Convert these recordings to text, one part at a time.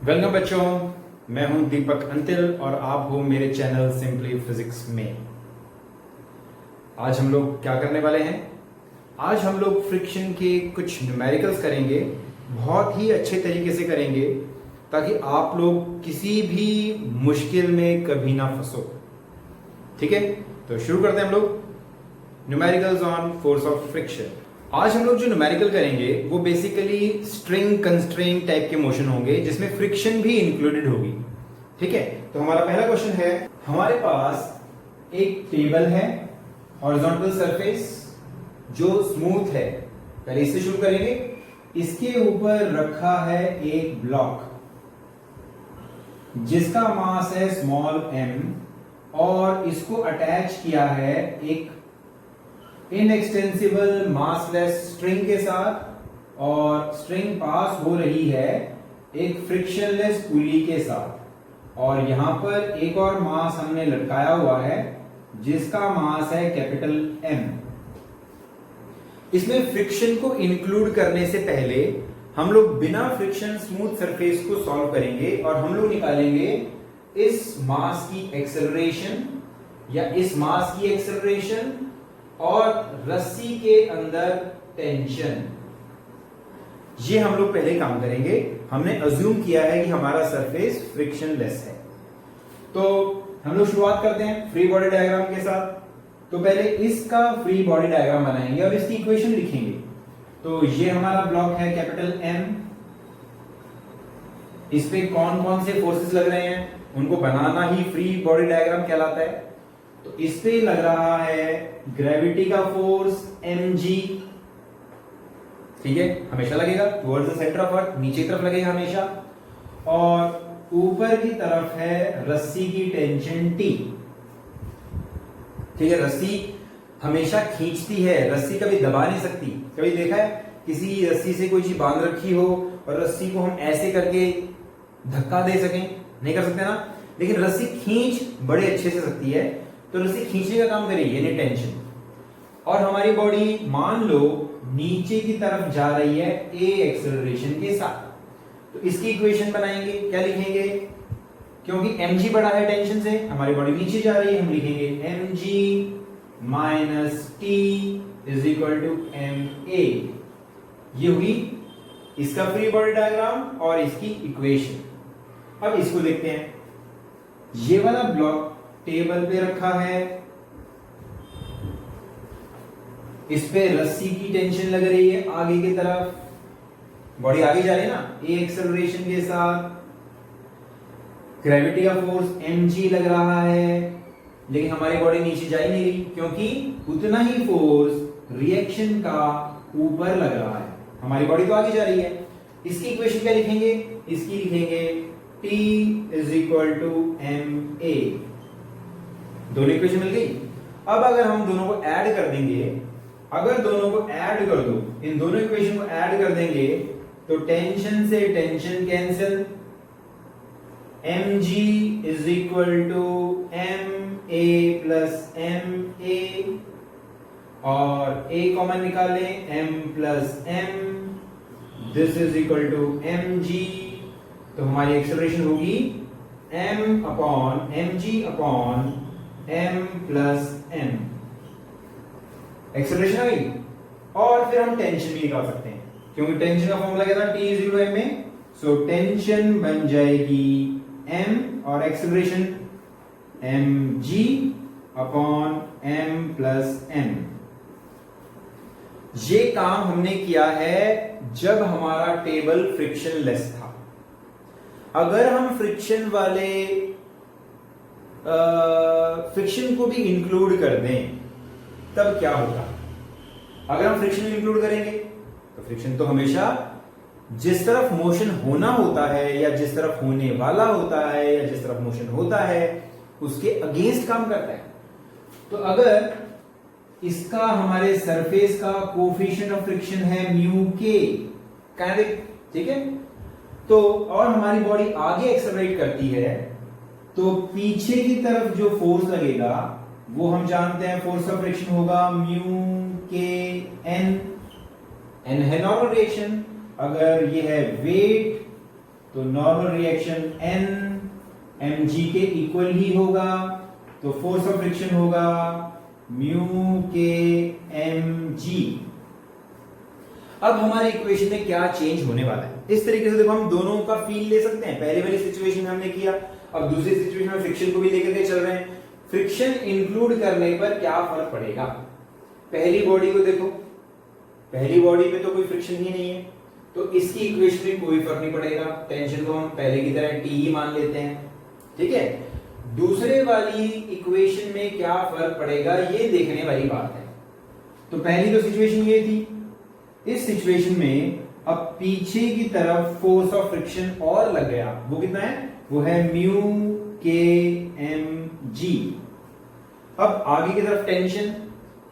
Welcome बच्चों, मैं हूं दीपक अंतिल और आप हो मेरे चैनल सिंपली फिजिक्स में। आज हम लोग क्या करने वाले हैं? आज हम लोग फ्रिक्शन के कुछ न्यूमेरिकल्स करेंगे, बहुत ही अच्छे तरीके से करेंगे ताकि आप लोग किसी भी मुश्किल में कभी ना फंसो। ठीक है, तो शुरू करते हैं हम लोग numericals on force of friction. आज हम लोग जो न्यूमेरिकल करेंगे वो बेसिकली स्ट्रिंग कंस्ट्रेंट टाइप के मोशन होंगे जिसमें फ्रिक्शन भी इंक्लूडेड होगी। ठीक है, तो हमारा पहला क्वेश्चन है, हमारे पास एक टेबल है, हॉरिजॉन्टल सरफेस जो स्मूथ है। पहले इससे शुरू करेंगे। इसके ऊपर रखा है एक ब्लॉक जिसका मास है स्मॉल m और इसको अटैच किया है एक इनएक्सटेंसिबल मासलेस स्ट्रिंग के साथ और स्ट्रिंग पास हो रही है एक फ्रिक्शनलेस पुली के साथ। और यहां पर एक और मास हमने लटकाया हुआ है जिसका मास है कैपिटल M। इसमें फ्रिक्शन को इंक्लूड करने से पहले हम लोग बिना फ्रिक्शन स्मूथ सरफेस को सॉल्व करेंगे और हम लोग निकालेंगे इस मास की एक्सेलरेशन या इस मास की एक्सेलरेशन और रस्सी के अंदर टेंशन। ये हम लोग पहले काम करेंगे। हमने अज्यूम किया है कि हमारा सरफेस फ्रिक्शनलेस है, तो हम लोग शुरुआत करते हैं फ्री बॉडी डायग्राम के साथ। तो पहले इसका फ्री बॉडी डायग्राम बनाएंगे और इसकी इक्वेशन लिखेंगे। तो ये हमारा ब्लॉक है कैपिटल M। इस पे कौन कौन से फोर्सेस लग रहे हैं उनको बनाना ही फ्री बॉडी डायग्राम कहलाता है। तो इस पे लग रहा है ग्रेविटी का फोर्स mg। ठीक है, हमेशा लगेगा towards the centre of earth, नीचे की तरफ लगेगा हमेशा। और ऊपर की तरफ है रस्सी की टेंशन T। ठीक है, रस्सी हमेशा खींचती है, रस्सी कभी दबा नहीं सकती। कभी देखा है किसी रस्सी से कोई चीज बांध रखी हो और रस्सी को हम ऐसे करके धक्का दे सकें? नहीं कर सकते ना, लेकिन रस्सी खींच बड़े अच्छे से सकती है। तो रस्सी खींचने का काम करेगी यानी टेंशन। और हमारी बॉडी मान लो नीचे की तरफ जा रही है a एक्सेलरेशन के साथ, तो इसकी इक्वेशन बनाएंगे। क्या लिखेंगे? क्योंकि mg बड़ा है टेंशन से, हमारी बॉडी नीचे जा रही है, हम लिखेंगे mg minus t is equal to ma। ये हुई इसका फ्री बॉडी डायग्राम और इसकी इक्वेशन। अब इसको देखते हैं। ये वाला ब्लॉक टेबल पे रखा है, इस पे रस्सी की टेंशन लग रही है आगे की तरफ, बॉडी आगे जा रही है ना ए एक्सेलरेशन के साथ। ग्रेविटी का फोर्स mg लग रहा है, लेकिन हमारी बॉडी नीचे जा ही नहीं रही क्योंकि उतना ही फोर्स रिएक्शन का ऊपर लग रहा है। हमारी बॉडी तो आगे जा रही है। इसकी इक्वेशन क्या लिखेंगे? इसकी लिखेंगे T is equal to ma। दोनों इक्वेशन मिल गई। अब अगर हम दोनों को ऐड कर देंगे, अगर दोनों को ऐड कर दो, इन दोनों इक्वेशन को ऐड कर देंगे तो टेंशन से tension cancel, mg is equal to ma plus ma और a कॉमन निकालें m plus m, this is equal to mg। तो हमारी एक्सेलरेशन होगी m upon mg upon m plus m। Acceleration आ गई। और फिर हम टेंशन भी निकाल सकते हैं क्योंकि टेंशन का फॉर्मूला क्या था? T is equal to ma। So tension बन जाएगी m और acceleration mg upon m plus m। ये काम हमने किया है जब हमारा टेबल फ्रिक्शनलेस था। अगर हम फ्रिक्शन वाले फ्रिक्शन को भी इंक्लूड कर दें तब क्या होगा? अगर हम फ्रिक्शन इंक्लूड करेंगे तो फ्रिक्शन तो हमेशा जिस तरफ मोशन होना होता है या जिस तरफ होने वाला होता है या जिस तरफ मोशन होता है उसके अगेंस्ट काम करता है। तो अगर इसका हमारे सरफेस का कोफिशिएंट ऑफ फ्रिक्शन है म्यू के, ठीक है, तो और हमारी बॉडी आगे एक्सेलरेट करती है तो पीछे की तरफ जो फोर्स लगेगा वो हम जानते हैं फोर्स ऑफ फ्रिक्शन होगा म्यू के एन। एन है नॉर्मल रिएक्शन। अगर ये है वेट तो नॉर्मल रिएक्शन n mg के इक्वल ही होगा, तो फोर्स ऑफ फ्रिक्शन होगा म्यू के mg। अब हमारे इक्वेशन में क्या चेंज होने वाला है, इस तरीके से देखो हम दोनों का फील ले सकते हैं। पहले वाली सिचुएशन में हमने किया, अब दूसरी सिचुएशन में फ्रिक्शन को भी लेकर के चल रहे हैं। फ्रिक्शन इंक्लूड करने पर क्या फर्क पड़ेगा? पहली बॉडी को देखो, पहली बॉडी पे तो कोई फ्रिक्शन ही नहीं है, तो इसकी इक्वेशन में कोई फर्क नहीं पड़ेगा। टेंशन को हम पहले की तरह टी ही मान लेते हैं, ठीक है। दूसरे वाली इक्वेशन में क्या फर्क पड़ेगा ये देखने वाली बात है। तो पहली तो सिचुएशन ये थी, इस सिचुएशन में अब पीछे की तरफ फोर्स ऑफ फ्रिक्शन और लग गया, वो कितना है? वो है म्यू के एम जी। अब आगे की तरफ टेंशन,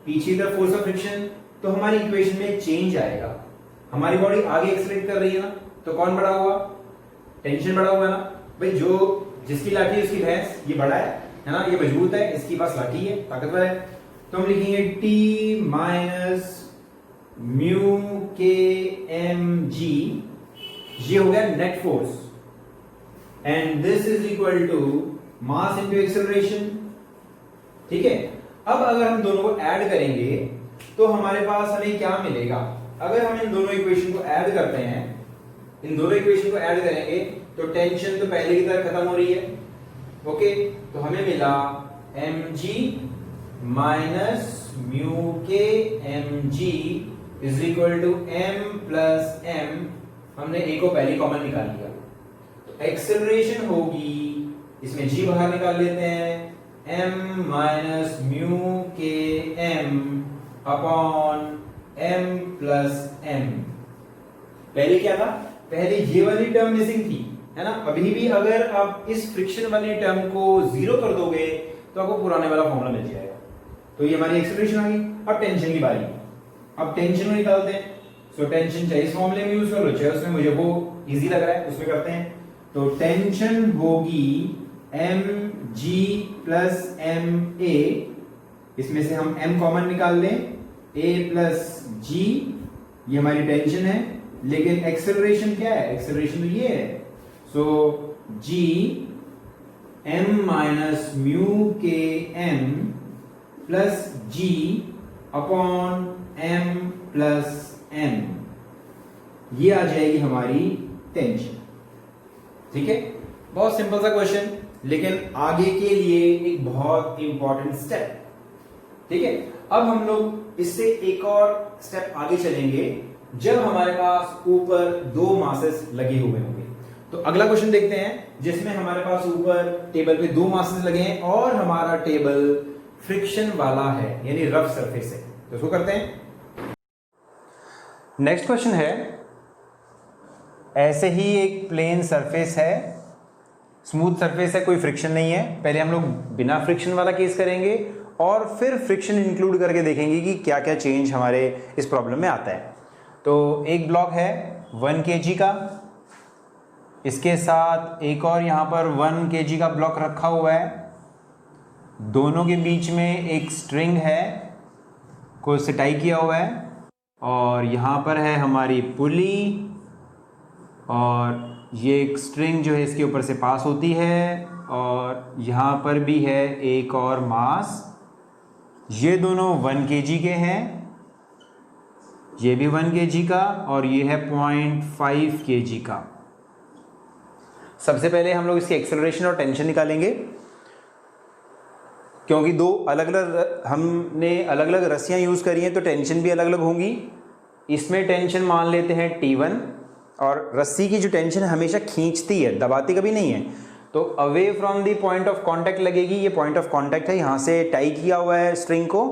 पीछे की तरफ फोर्स ऑफ फ्रिक्शन, तो हमारी इक्वेशन में चेंज आएगा। हमारी बॉडी आगे एक्सेलरेट कर रही है ना, तो कौन बड़ा हुआ? टेंशन बड़ा हुआ ना भाई। जो जिसकी लाठी है उसकी भैंस, ये बड़ा है ना, ये मजबूत है, इसकी पास लाठी है, ताकतवर है। तो हम लिखेंगे T minus mu K M G, ये हो गया net force, and this is equal to mass into acceleration, ठीक है। अब अगर हम दोनों को ऐड करेंगे तो हमारे पास हमें क्या मिलेगा? अगर हम इन दोनों इक्वेशन को ऐड करते हैं, इन दोनों इक्वेशन को ऐड करेंगे तो टेंशन तो पहले की तरह खत्म हो रही है, ओके। तो हमें मिला mg minus mu K mg is equal to m plus m, हमने a को पहले कॉमन निकाल लिया, तो एक्सेलरेशन होगी, इसमें g बाहर निकाल लेते हैं, m माइनस म्यू के m upon m plus m। पहले क्या था? पहले ये वाली टर्म मिसिंग थी, है ना। अभी भी अगर आप इस फ्रिक्शन वाली टर्म को जीरो कर दोगे तो आपको पुराने वाला फॉर्मूला मिल जाएगा। तो ये हमारी एक्सेलरेशन आ गई। अब टेंशन की बारी, अब टेंशन को निकालते हैं। सो टेंशन चाहे इस फॉर्मूले में यूज कर लो, चाहे उसमें, मुझे वो इजी लग रहा है उसमें करते हैं। तो टेंशन होगी mg प्लस ma, इसमें से हम m कॉमन निकाल लें, a प्लस g, ये हमारी टेंशन है। लेकिन एक्सेलरेशन क्या है? एक्सेलरेशन तो ये है, सो g m माइनस म्यू के m plus g upon m plus m, ये आ जाएगी हमारी टेंशन, ठीक है। बहुत सिंपल सा क्वेश्चन, लेकिन आगे के लिए एक बहुत इंपॉर्टेंट स्टेप, ठीक है। अब हम लोग इससे एक और स्टेप आगे चलेंगे जब हमारे पास ऊपर दो मासेस लगे हुए होंगे। तो अगला क्वेश्चन देखते हैं जिसमें हमारे पास ऊपर टेबल पे दो मासेस लगे हैं और हमारा टेबल फ्रिक्शन वाला है, यानी रफ सरफेस है। तो इसको करते हैं। नेक्स्ट क्वेश्चन है, ऐसे ही एक प्लेन सरफेस है, स्मूथ सरफेस है, कोई फ्रिक्शन नहीं है। पहले हम लोग बिना फ्रिक्शन वाला केस करेंगे और फिर फ्रिक्शन इंक्लूड करके देखेंगे कि क्या क्या चेंज हमारे इस प्रॉब्लम में आता है। तो एक ब्लॉक है 1 kg का, इसके साथ एक और यहाँ पर 1 kg का ब्लॉक रखा हुआ है, दोनों के बीच में एक स्ट्रिंग है को इससे टाई किया हुआ है, और यहाँ पर है हमारी पुली, और ये एक स्ट्रिंग जो है इसके ऊपर से पास होती है, और यहाँ पर भी है एक और मास। ये दोनों 1 kg के हैं, ये भी 1 kg का, और ये है 0.5 kg का। सबसे पहले हम लोग इसकी एक्सेलरेशन और टेंशन निकालेंगे, क्योंकि दो अलग अलग हमने अलग अलग रस्सियाँ यूज़ करी हैं तो टेंशन भी अलग अलग होंगी। इसमें टेंशन मान लेते हैं T1, और रस्सी की जो टेंशन हमेशा खींचती है, दबाती कभी नहीं है, तो away from the point of contact लगेगी। ये पॉइंट ऑफ कांटेक्ट है, यहाँ से टाई किया हुआ है स्ट्रिंग को,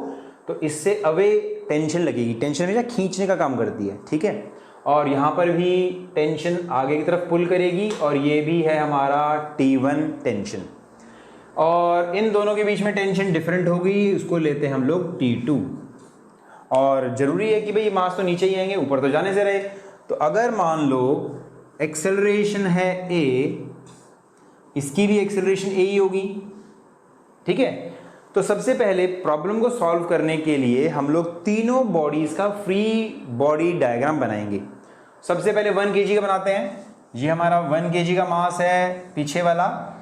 तो इससे अवे टेंशन लगेगी। टेंशन हमेशा खींचने का काम करती है, ठीक है। और यहाँ पर भी टेंशन आगे की तरफ पुल करेगी, और ये भी है हमारा T1 टेंशन, और इन दोनों के बीच में टेंशन डिफरेंट होगी, उसको लेते हैं हम लोग T2। और ज़रूरी है कि भाई मास तो नीचे ही आएंगे, ऊपर तो जाने से रहे। तो अगर मान लो एक्सेलरेशन है A, इसकी भी एक्सेलरेशन A ही होगी, ठीक है। तो सबसे पहले प्रॉब्लम को सॉल्व करने के लिए हम लोग तीनों बॉडीज का फ्री बॉडी डायग्राम बनाएंगे। सबसे पहले 1 kg का बनाते हैं, ये हमारा 1 kg का मास है पीछे वाला,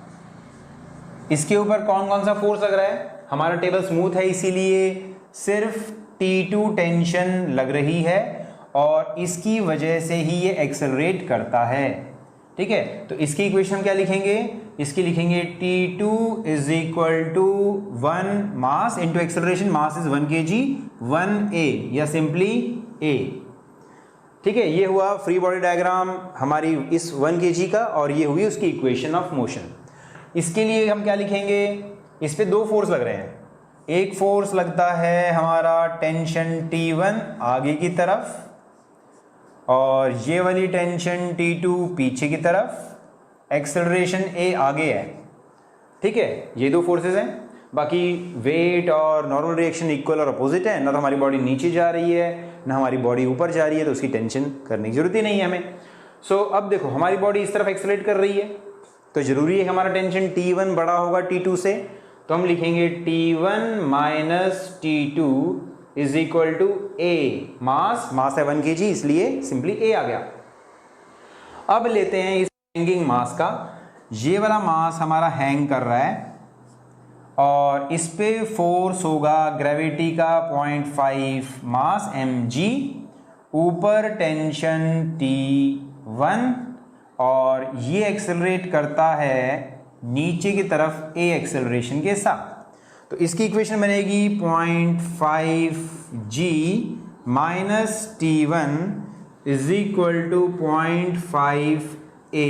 इसके ऊपर कौन कौन सा फोर्स लग रहा है, हमारा टेबल स्मूथ है इसीलिए सिर्फ T2 टेंशन लग रही है और इसकी वजह से ही ये एक्सेलरेट करता है। ठीक है, तो इसकी इक्वेशन क्या लिखेंगे, इसकी लिखेंगे T2 is equal to 1 mass into acceleration, mass is 1 kg 1a या सिंपली a। ठीक है, ये हुआ फ्री बॉडी डायग्राम हमारी इस 1 kg का और ये हुई उसकी इक्वेशन ऑफ मोशन। इसके लिए हम क्या लिखेंगे, इस पे दो फोर्स लग रहे हैं, एक फोर्स लगता है हमारा टेंशन T1 आगे की तरफ और ये वाली टेंशन T2 पीछे की तरफ, एक्सेलरेशन A आगे है। ठीक है, ये दो फोर्सेस हैं, बाकी वेट और नॉर्मल रिएक्शन इक्वल और अपोजिट है, ना तो हमारी बॉडी नीचे जा रही है ना हमारी बॉडी ऊपर जा रही है, तो उसकी टेंशन करने की जरूरत ही नहीं है हमें। सो अब देखो हमारी बॉडी इस तरफ एक्सेलरेट कर रही है तो जरूरी है कि हमारा टेंशन T1 बड़ा होगा T2 से, तो हम लिखेंगे T1 minus T2 is equal to A, mass है 1 kg इसलिए सिंपली A आ गया। अब लेते हैं इस हैंगिंग मास का, ये वाला मास हमारा हैंग कर रहा है और इस पे फोर्स होगा ग्रेविटी का 0.5 मास mg, ऊपर टेंशन T1 और ये एक्सेलरेट करता है नीचे की तरफ A एक्सेलरेशन के साथ। तो इसकी इक्वेशन बनेगी 0.5 g minus T1 is equal to 0.5 A।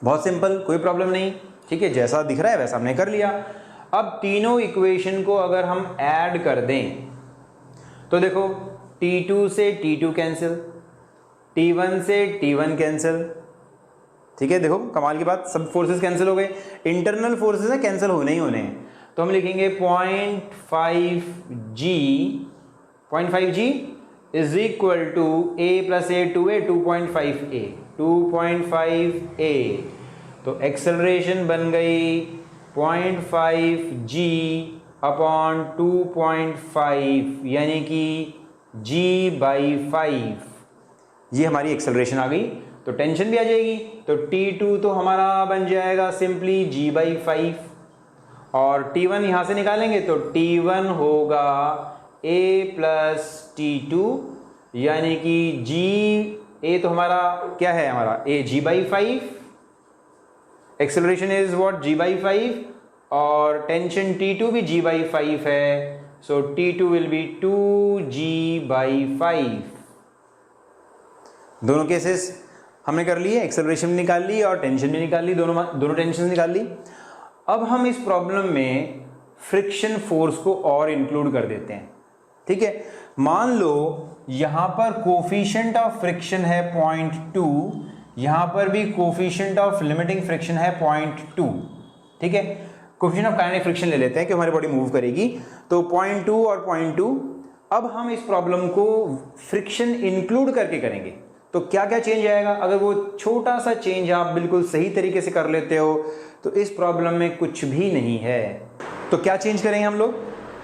बहुत सिंपल, कोई प्रॉब्लम नहीं। ठीक है, जैसा दिख रहा है वैसा हमने कर लिया। अब तीनों इक्वेशन को अगर हम ऐड कर दें तो देखो T2 से T2 कैंसिल, T1 से T1 कैंसिल। ठीक है, देखो कमाल की बात, सब फोर्सेस कैंसिल हो गए, इंटरनल फोर्सेस हैं कैंसिल होने ही होने हैं। तो हम लिखेंगे 0.5g is equal to A plus A 2A 2.5A। तो एक्सेलरेशन बन गई 0.5g अपॉन 2.5 यानी कि g/5, ये हमारी एक्सेलरेशन आ गई। तो टेंशन भी आ जाएगी, तो T2 तो हमारा बन जाएगा सिंपली g/5 और T1 यहां से निकालेंगे तो T1 होगा A प्लस T2 यानी कि A तो हमारा क्या है, हमारा A g/5, acceleration is what g/5 और टेंशन T2 भी g/5 है, सो T2 विल बी 2g/5। दोनों केसेस हमने कर लिए, एक्सेलरेशन भी निकाल ली और टेंशन भी निकाल ली, दोनों टेंशन निकाल ली। अब हम इस प्रॉब्लम में फ्रिक्शन फोर्स को और इंक्लूड कर देते हैं। ठीक है, मान लो यहां पर कोफिशिएंट ऑफ फ्रिक्शन है 0.2, यहां पर भी कोफिशिएंट ऑफ लिमिटिंग फ्रिक्शन है 0.2। ठीक है, कोफिशिएंट ऑफ काइनेटिक फ्रिक्शन ले लेते हैं कि हमारी बॉडी मूव करेगी, तो 0.2 और 0.2। अब हम इस प्रॉब्लम को फ्रिक्शन इंक्लूड करके करेंगे तो क्या क्या चेंज आएगा। अगर वो छोटा सा चेंज आप बिल्कुल सही तरीके से कर लेते हो तो इस प्रॉब्लम में कुछ भी नहीं है। तो क्या चेंज करेंगे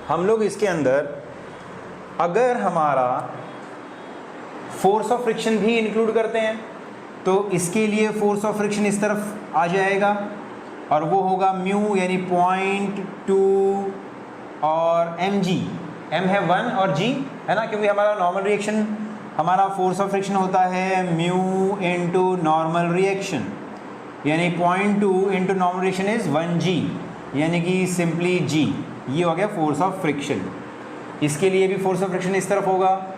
हम लोग इसके अंदर अगर हमारा फोर्स ऑफ फ्रिक्शन भी इंक्लूड करते हैं तो इसके लिए फोर्स ऑफ फ्रिक्शन इस तरफ आ जाएगा और वो होगा म्यू यानी 0.2 और mg, m है 1 और g है ना, क्योंकि हमारा नॉर्मल रिएक्शन, हमारा फोर्स ऑफ फ्रिक्शन होता है म्यू इंटू नॉर्मल रिएक्शन यानी 0.2 into normal reaction is 1g यानी कि सिंपली g। ये हो गया फोर्स ऑफ फ्रिक्शन। इसके लिए भी फोर्स ऑफ फ्रिक्शन इस तरफ होगा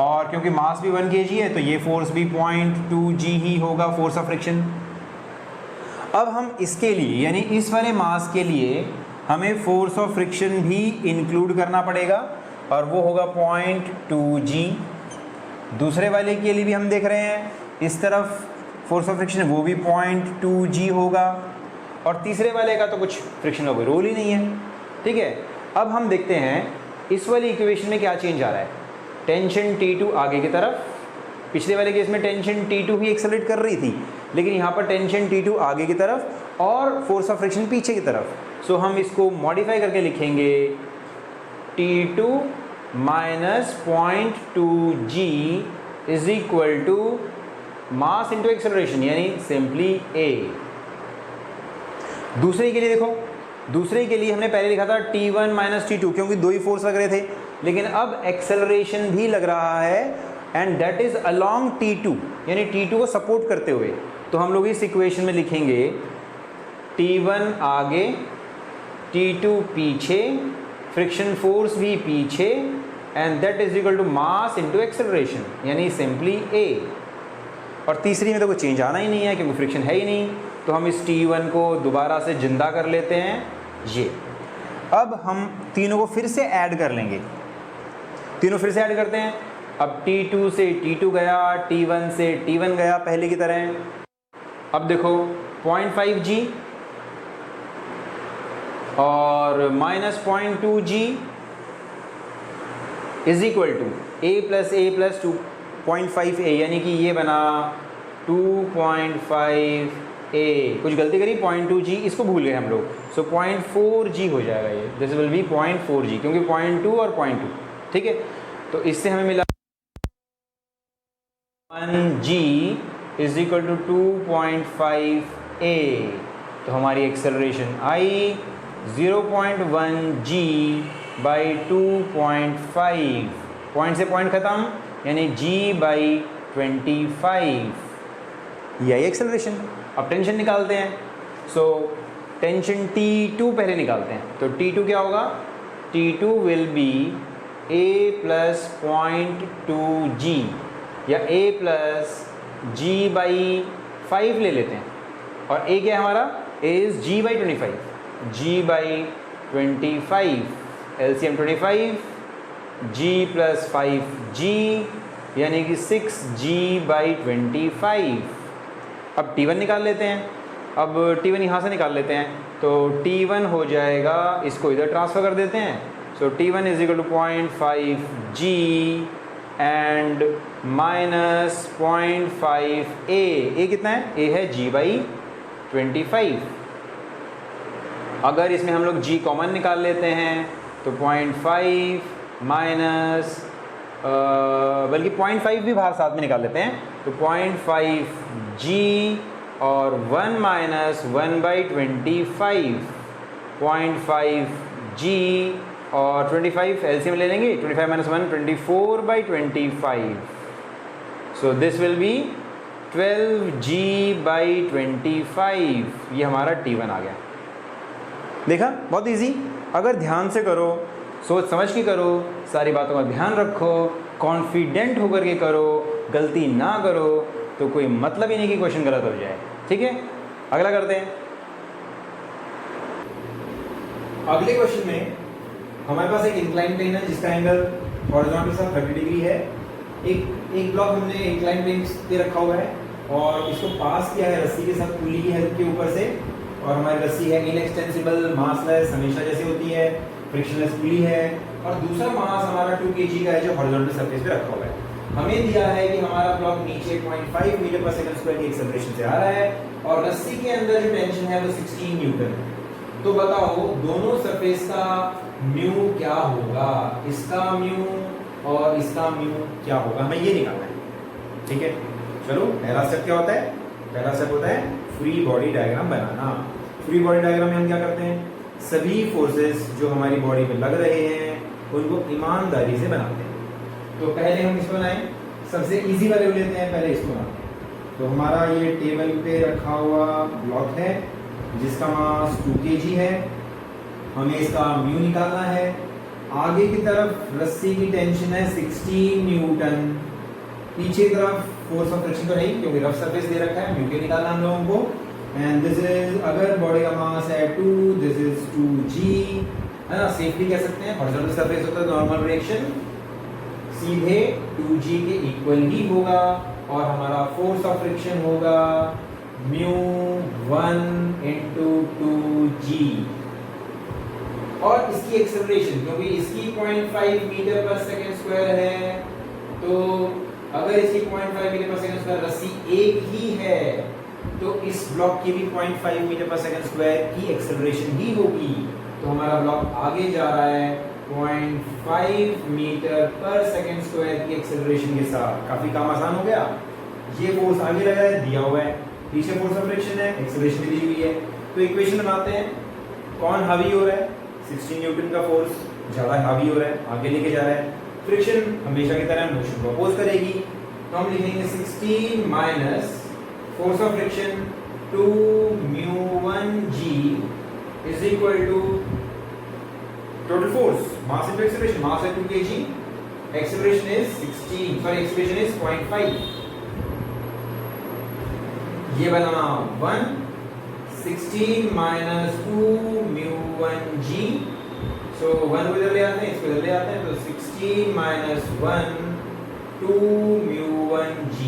और क्योंकि मास भी 1 kg है तो ये फोर्स भी 0.2g ही होगा फोर्स ऑफ फ्रिक्शन। अब हम इसके लिए यानी इस वाले मास के लिए हमें फोर्स ऑफ फ्रिक्शन भी इंक्लूड करना पड़ेगा और वो होगा 0.2g। दूसरे वाले के लिए भी हम देख रहे हैं इस तरफ फोर्स ऑफ फ्रिक्शन वो भी 0.2g होगा और तीसरे वाले का तो कुछ फ्रिक्शन का कोई रोल ही नहीं है। ठीक है, अब हम देखते हैं इस वाली इक्वेशन में क्या चेंज आ रहा है। टेंशन T2 आगे की तरफ, पिछले वाले केस में टेंशन T2 ही एक्सेलरेट कर रही थी लेकिन यहाँ पर टेंशन T2 आगे की तरफ और फोर्स ऑफ फ्रिक्शन पीछे की तरफ। सो हम इसको मॉडिफाई करके लिखेंगे T2 minus 0.2g is equal to mass into acceleration यानी सिंपली a। दूसरे के लिए देखो, दूसरे के लिए हमने पहले लिखा था T1 माइनस T2 क्योंकि दो ही फोर्स लग रहे थे, लेकिन अब एक्सेलरेशन भी लग रहा है and that is along T2 यानी T2 को सपोर्ट करते हुए। तो हम लोग इस इक्वेशन में लिखेंगे T1 आगे, T2 पीछे, फ्रिक्शन फोर्स भी पीछे and that is equal to mass into acceleration यानी सिंपली a। और तीसरी में तो कोई चेंज आना ही नहीं है क्योंकि फ्रिक्शन है ही नहीं, तो हम इस T1 को दोबारा से जिंदा कर लेते हैं ये। अब हम तीनों को फिर से ऐड कर लेंगे, तीनों फिर से ऐड करते हैं। अब T2 से T2 गया, T1 से T1 गया पहले की तरह। अब देखो 0.5G और minus 0.2G is equal to a plus 2.5a यानी कि ये बना 2.5a। कुछ गलती करी 0.2G, इसको भूल गए हम लोग, सो 0.4G हो जाएगा ये, दिस विल बी 0.4G क्योंकि 0.2 और 0.2, ठीक है। तो इससे हमें मिला 1G is equal to 2.5a। तो हमारी एक्सेलरेशन आई 0.1G बाई 2.5, पॉइंट से पॉइंट खत्म यानी G बाई 25, यही एक्सेलरेशन। अब टेंशन निकालते हैं, सो टेंशन T2 पहले निकालते हैं। तो T2 क्या होगा, T2 will be A plus 0.2G या A प्लस G बाई 5 ले लेते हैं। और A क्या है हमारा, A is G by 25, G by 25, LCM 25, G plus 5G यानी कि 6G बाई 25। अब T1 निकाल लेते हैं, अब T1 यहाँ से निकाल लेते हैं, तो T1 हो जाएगा, इसको इधर ट्रांसफ़र कर देते हैं। So T1 is equal to 0.5G and minus 0.5A। A कितना है, A है G बाई 25। अगर इसमें हम लोग G कॉमन निकाल लेते हैं तो 0.5 माइनस बल्कि 0.5 भी बाहर साथ में निकाल लेते हैं, तो 0.5G और 1 माइनस 1 बाई 25, 0.5G और 25 एलसीएम ले लेंगे, 25 minus 1 24 by 25। So this will be 12G by 25। ये हमारा T1 आ गया। देखा, बहुत इजी। अगर ध्यान से करो, सोच समझ के करो, सारी बातों का ध्यान रखो, कॉन्फिडेंट होकर के करो, गलती ना करो, तो कोई मतलब ही नहीं कि क्वेश्चन गलत हो जाए। ठीक है, अगला करते हैं। अगले क्वेश्चन में हमारे पास एक इंक्लाइन प्लेन है जिसका एंगल हॉरिजॉन्टल के साथ 30 डिग्री है। एक ब्लॉक हमने इंक्लाइन प्लेन पे रखा हुआ है और इसको पास किया है रस्सी के साथ पुली की हेल्प के ऊपर से, और हमारी रस्सी है इनएक्सटेंसिबल, मासलेस, हमेशा जैसे होती है, फ्रिक्शनलेस पुली है, और दूसरा मास हमारा 2 kg का है जो हॉरिजॉन्टल सरफेस पे रखा हुआ है। हमें दिया है कि हमारा ब्लॉक नीचे 0.5 मीटर पर सेकंड स्क्वायर की एक्सेलरेशन से आ रहा है और रस्सी के अंदर जो टेंशन है वो 16 न्यूटन है। तो बताओ दोनों सरफेस का म्यू क्या होगा, इसका म्यू और इसका म्यू क्या होगा, हमें ये निकालना है। ठीक है, चलो पहला स्टेप क्या होता है, पहला स्टेप होता है फ्री बॉडी डायग्राम बनाना। फ्री बॉडी डायग्राम में हम क्या करते हैं, सभी फोर्सेस जो हमारी बॉडी पे लग रहे हैं उनको ईमानदारी से बनाते हैं। तो पहले हम इसको बनाएं, सबसे इजी वाले लेते हैं, पहले इसको बनाते हैं। तो हमारा ये टेबल पे रखा हुआ ब्लॉक है जिसका मास 2 kg है, हमें इसका म्यू निकालना है। आगे की तरफ रस्सी की टेंशन है 16 न्यूटन, पीछे की तरफ फोर्स ऑफ फ्रिक्शन तो नहीं क्योंकि रफ सरफेस दे रखा है, म्यू के निकालना हम लोगों को। एंड दिस इज, अगर बॉडी का मास है 2, दिस इज 2G, है ना, सेफली कह सकते हैं। हॉरिजॉन्टल सरफेस होता है नॉर्मल रिएक्शन सीधे 2G के इक्वल ही होगा, और हमारा फोर्स ऑफ फ्रिक्शन होगा म्यू 1 इंटू 2G, और इसकी एक्सेलरेशन क्योंकि इसकी 0.5 मीटर पर सेकेंड स्क्वायर है, तो अगर इसकी 0.5 मीटर पर सेकेंड स्क्वायर रस्सी एक ही है तो इस ब्लॉक की भी 0.5 मीटर पर सेकेंड स्क्वायर की एक्सेलरेशन ही होगी। तो हमारा ब्लॉक आगे जा रहा है 0.5 मीटर पर सेकेंड स्क्वायर की एक्सेलरेशन के साथ। काफी काम आसान हो गया। ये फोर्स आगे लगा है, दिया हुआ है, पीछे फोर्स ऑफ फ्रिक्शन है, एक्सेलरेशन दी हुई है। तो इक्वेशन बनाते हैं, कौन हावी हो रहा है? 16 न्यूटन का फोर्स ज्यादा हावी हो रहा है, आगे लेके जा रहा है। फ्रिक्शन हमेशा की तरह मोशन को अपोज करेगी, तो हम लिखेंगे 16 minus force of friction 2 μ1g is equal to total force, mass into acceleration, mass है 2 kg, एक्सेलरेशन इज 0.5, ये बनाना 1, 16 माइनस 2 μ1g, सो 1 को इधर ले आते हैं, इसको इधर ले आते हैं, तो 16 minus 1 2 μ1g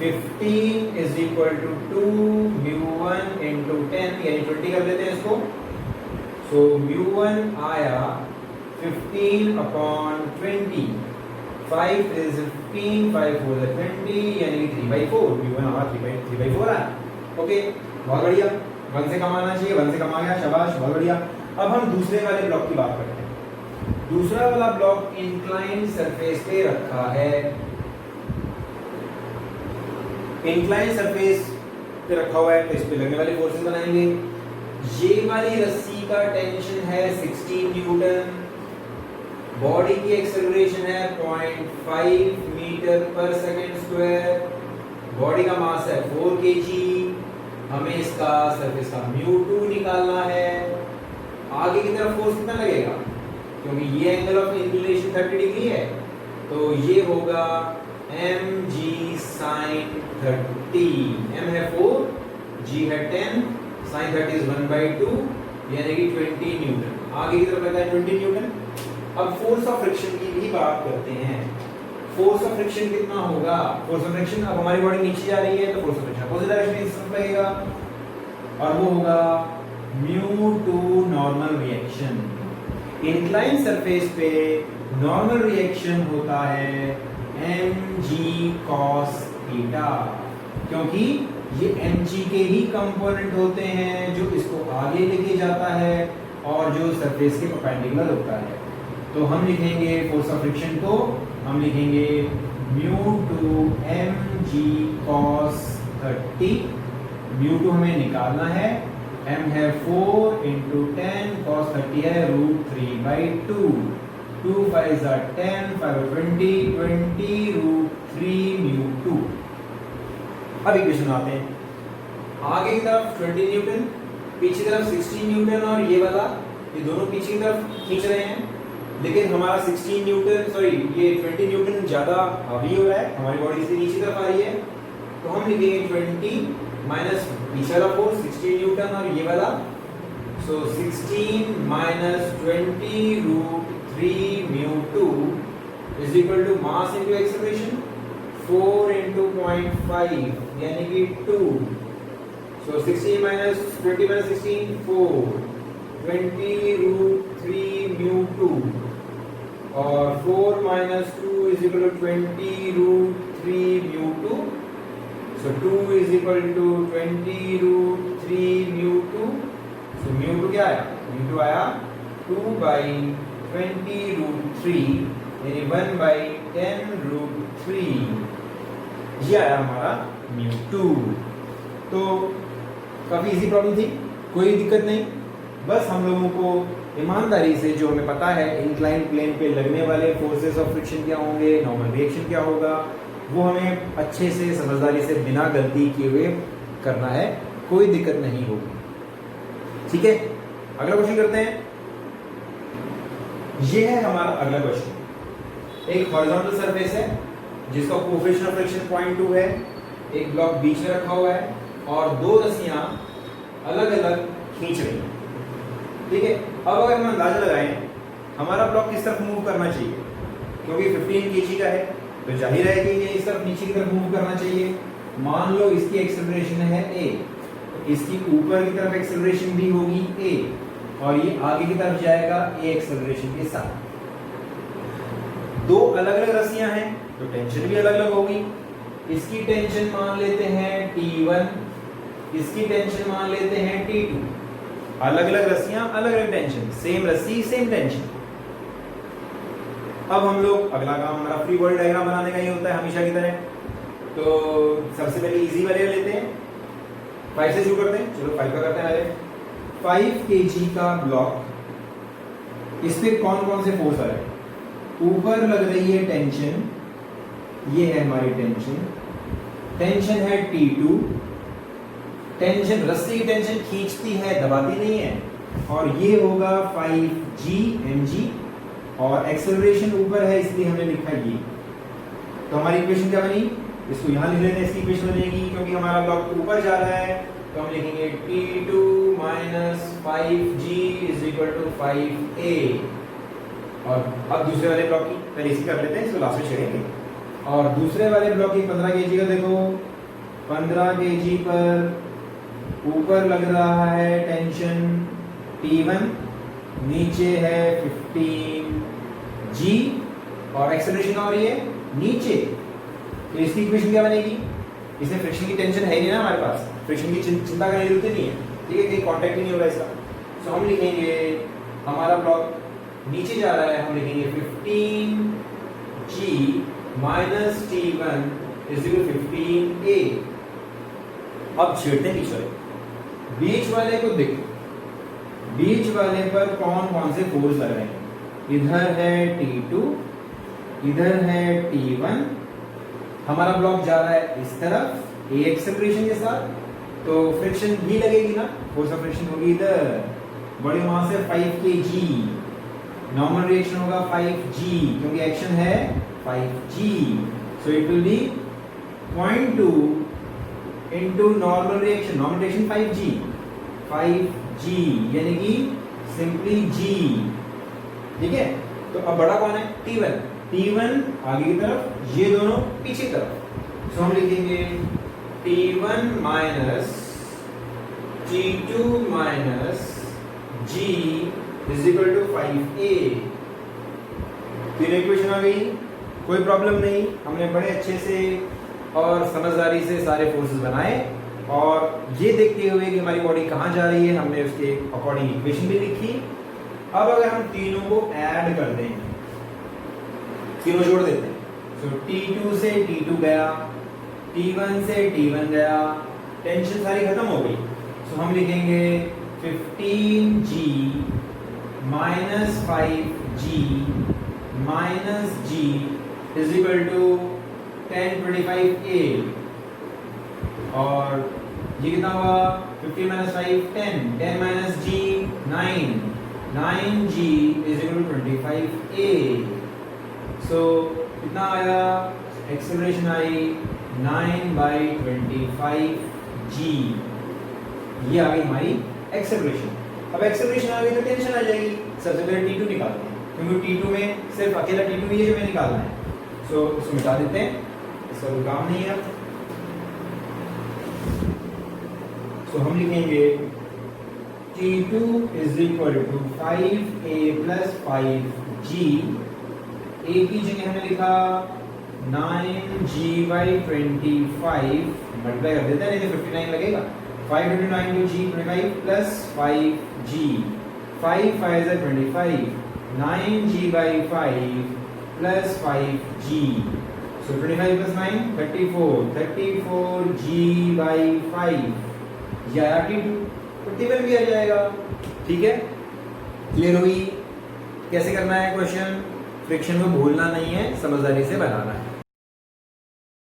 15 is equal to 2 μ1 into 10 यानी 20 कर देते हैं इसको। सो μ1 आया 15 अपॉन 20, 5 इज 15, 5 4 is 20 यानी 3/4, μ1 हमारा 3/4 आया। ओके, बहुत बढ़िया, 1 से कम आना चाहिए, 1 से कम आ गया, शाबाश, बहुत बढ़िया। अब हम दूसरे वाले ब्लॉक की बात करते हैं। दूसरा वाला ब्लॉक इंक्लाइंड सरफेस पे रखा है, इंक्लाइंड सरफेस पे रखा हुआ है, तो इस पे लगने वाले फोर्सेस बनाएंगे। ये वाली रस्सी का टेंशन है 16 न्यूटन, बॉडी की एक्सेलरेशन है 0.5 मीटर पर सेकंड स्क्वायर, बॉडी का मास है 4 kg, हमें इसका सरफेस का μ2 निकालना है। आगे की तरफ फोर्स कितना लगेगा, क्योंकि ये एंगल ऑफ इंक्लिनेशन 30 डिग्री है, तो ये होगा mg sin 30, m है 4, g है 10, sin 30 is 1/2 यानी कि 20 न्यूटन। आगे की तरफ रहता है 20 न्यूटन। अब फोर्स ऑफ फ्रिक्शन की भी बात करते हैं। फोर्स ऑफ फ्रिक्शन कितना होगा? फोर्स ऑफ फ्रिक्शन, अब हमारी बॉडी नीचे जा रही है तो force of friction opposite direction में इस लगेगा, और वो होगा μ2 नॉर्मल रिएक्शन। इंक्लाइन सरफेस पे नॉर्मल रिएक्शन होता है mg cos थीटा, क्योंकि ये mg के ही कंपोनेंट होते हैं जो इसको आगे लेके जाता है और जो सरफेस के परपेंडिकुलर होता है। तो हम लिखेंगे फोर्स ऑफ फ्रिक्शन को, हम लिखेंगे μ2 mg cos 30, μ2 हमें निकालना है, m है 4 इंटू 10, cos 30 है √3/2, 2 5 are 10, 5 are 20, 20 √3 μ2। अब इक्वेशन आते हैं, आगे की तरफ 20 न्यूटन, पीछे की तरफ 16 न्यूटन, और ये वाला, ये दोनों पीछे की तरफ खींच रहे हैं, लेकिन हमारा 16 न्यूटन, सॉरी ये 20 न्यूटन ज्यादा हावी हो रहा है, हमारी बॉडी से नीचे तरफ आ रही है, तो हम लिखेंगे 20 माइनस पीछे वाला फोर्स 16 न्यूटन और ये वाला, so 16 minus 20 √3 μ2 is equal to mass into acceleration 4 into 0.5 यानी कि 2, सो 16 माइनस 20 माइनस 16 4, 20 √3 μ2 और 4 minus 2 is equal to 20 √3 μ2, so 2 is equal to 20 √3 μ2, so μ2 क्या आया? μ2 आया 2/20 √3 यानी 1/10 √3, ये आया हमारा μ2। तो काफ़ी इजी प्रॉब्लम थी, कोई दिक्कत नहीं, बस हम लोगों को ईमानदारी से जो हमें पता है इंक्लाइन प्लेन पे लगने वाले फोर्सेस ऑफ फ्रिक्शन क्या होंगे, नॉर्मल रिएक्शन क्या होगा, वो हमें अच्छे से समझदारी से बिना गलती किए हुए करना है, कोई दिक्कत नहीं होगी। ठीक है, अगला क्वेश्चन करते हैं। ये है हमारा अगला क्वेश्चन, एक हॉरिजॉन्टल सरफेस है जिसका कोएफिशिएंट ऑफ फ्रिक्शन 0.2 है, एक ब्लॉक बीच में रखा हुआ है और दो रस्सियां अलग अलग खींच रही हैं। ठीक है, अब अगर हम अंदाजा लगाएं हमारा ब्लॉक किस तरफ मूव करना चाहिए, क्योंकि 15 kg का है तो जाहिर है कि ये इस तरफ नीचे की तरफ मूव करना चाहिए। मान लो इसकी एक्सेलरेशन है a, तो इसकी ऊपर की तरफ एक्सेलरेशन भी होगी a और ये आगे की तरफ जाएगा a एक्सेलरेशन के साथ। दो अलग अलग रस्सियां हैं तो टेंशन भी अलग अलग होगी। इसकी टेंशन मान लेते हैं T1, इसकी टेंशन मान लेते हैं T2। अलग अलग रस्सियां अलग अलग टेंशन, सेम रस्सी सेम टेंशन। अब हम लोग अगला काम हमारा फ्री बॉडी डायग्राम बनाने का ही होता है हमेशा की तरह। तो सबसे पहले इजी वाले लेते हैं, 5 से शुरू करते हैं। चलो 5 का करते हैं पहले। 5 kg का ब्लॉक, इस पे कौन कौन से फोर्स आ रहे हैं? ऊपर लग रही है टेंशन, ये है हमारी टेंशन, टेंशन है T2, टेंशन रस्सी की टेंशन खींचती है, दबाती नहीं है, और ये होगा 5G mg, और एक्सेलरेशन ऊपर है इसलिए हमने लिखा ये। तो हमारी इक्वेशन क्या बनी? इसको यहाँ लिख लेते हैं, इसकी इक्वेशन बनेगी, क्योंकि हमारा ब्लॉक ऊपर जा रहा है तो हम लिखेंगे T2 minus 5G is equal to 5A। और अब दूसरे वाले ब्लॉक की पहले इसी कर लेते हैं, इसको लास्ट में छेड़ेंगे। और दूसरे वाले ब्लॉक की 15 kg का देखो, 15 kg पर ऊपर लग रहा है टेंशन T1, नीचे है 15G, और एक्सेलरेशन हो रही है नीचे। तो इसकी इक्वेशन क्या बनेगी? इसमें फ्रिक्शन की टेंशन है नहीं ना हमारे पास, फ्रिक्शन की चिंता करने की जरूरत नहीं है, ठीक है, कहीं कांटेक्ट ही नहीं होगा इसका। सो हम लिखेंगे हमारा ब्लॉक नीचे जा रहा है, हम लिखेंगे 15G minus T1 is equal to 15A। अब छेड़ते हैं बीच वाले को देखो, बीच वाले पर कौन कौन से फोर्स लग रहे हैं? इधर है T2, इधर है T1, हमारा ब्लॉक जा रहा है इस तरफ ए एक्सेलरेशन के साथ, तो फ्रिक्शन भी लगेगी ना, फोर्स ऑफ फ्रिक्शन होगी इधर, बड़ी वहां से 5 kg, नॉर्मल रिएक्शन होगा 5G, क्योंकि एक्शन है 5G, so it will be 0.2 into normal reaction, normal reaction 5G, यानी कि सिंपली G, ठीक है। तो अब बड़ा कौन है? T1 आगे की तरफ, ये दोनों पीछे की तरफ। सो हम लिखेंगे T1 minus T2 minus G is equal to 5A। तीनों इक्वेशन आ गई, कोई प्रॉब्लम नहीं, हमने बड़े अच्छे से और समझदारी से सारे फोर्सेस बनाए, और ये देखते हुए कि हमारी बॉडी कहाँ जा रही है हमने उसके अकॉर्डिंग इक्वेशन भी लिखी। अब अगर हम तीनों को ऐड कर दें, तीनों जोड़ देते हैं, सो T2 से T2 गया, T1 से T1 गया, टेंशन सारी खत्म हो गई। सो हम लिखेंगे 15G minus 5G minus G is equal to 1025A। और ये कितना हुआ? 15 minus 5 10, 10 minus G 9, 9G is equal to 25A। सो कितना आया? एक्सेलरेशन आई 9/25G, ये आ गई हमारी एक्सेलरेशन। अब एक्सेलरेशन आ गई तो टेंशन आ जाएगी। सबसे पहले T2 निकालते हैं, क्योंकि T2 में सिर्फ अकेला T2 ही है जो हमें निकालना है। सो इसको मिटा देते हैं, इसका कोई काम नहीं है। सो हम लिखेंगे T2 is equal to 5A plus 5G। A की जगह हमने लिखा 9G/25, मल्टीप्लाई कर देते हैं, नहीं तो 59 लगेगा। 5 into 9 to G 25 plus 5G, 5 5 is 25, 9G/5 plus 5G, so 25 plus 9 34, 34G/5, ये आया T2, तो T1 भी आ जाएगा। ठीक है, क्लियर हुई? कैसे करना है क्वेश्चन? फ्रिक्शन को भूलना नहीं है, समझदारी से बनाना है।